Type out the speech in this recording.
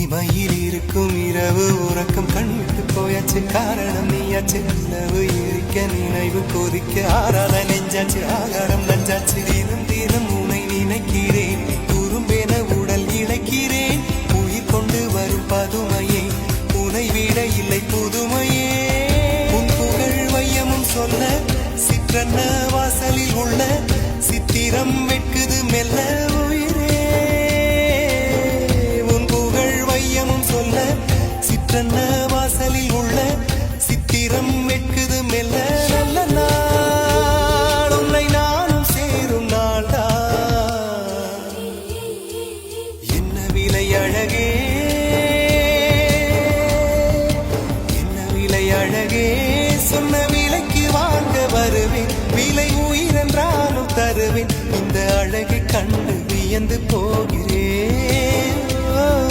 தனிமையில் இருக்கும் இரவு உறக்கம் கண்விட்டு போயாச்சு காரணம் நீயாச்சு நிலவு இருக்க நினைவு கொதிக்க ஆறாத நெஞ்சாச்சு ஆகாரம் நஞ்சாச்சு தினம் தினம் உனை நினைக்கிறேன் குறும்பென உடல் இழைக்கிறேன் உயிர் கொண்டு வரும் பதுமையே உனை விட இல்லை புதுமையே உன் புகழ் வையமும் சொல்ல சிற்றன்ன வாசலில் உள்ள சித்திரம் வெட்குது மெல்ல உயிரே உன் புகழ் வையமும் சொல்ல சிற்றன்ன வாசலில் உள்ள சித்திரம் வெட்குது மெல்ல நல்ல நாள் உன்னை நானும் சேரும் நாள்தான் என்ன விலை அழகே என்ன விலை அழகே சொன்ன விலைக்கு வாங்க வருவேன் விலை உயிரென்றாலும் தருவேன் இந்த அழகை கண்டு வியந்து போகிறேன்